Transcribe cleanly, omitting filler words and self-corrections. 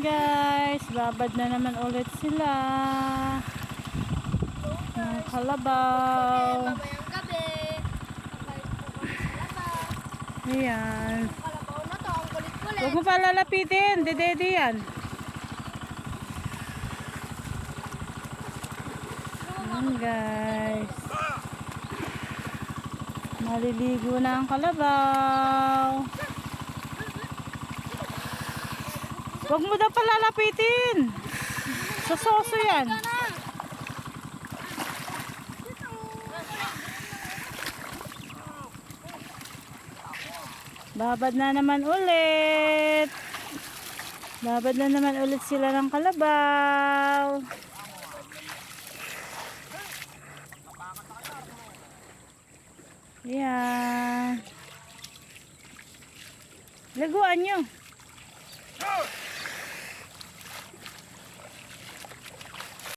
Guys, babad na naman ulit sila ng kalabaw. Mamayang gabi, kakain po kami sa labas. Ayan. Ang kalabaw na to, ang kulit-kulit. Huwag mo pa lalapitin, dede yan. Ayan guys, maliligo na ang kalabaw. Huwag mo daw palalapitin. Sa soso yan. Babad na naman ulit. Babad na naman ulit sila ng kalabaw. Yan. Laguan nyo.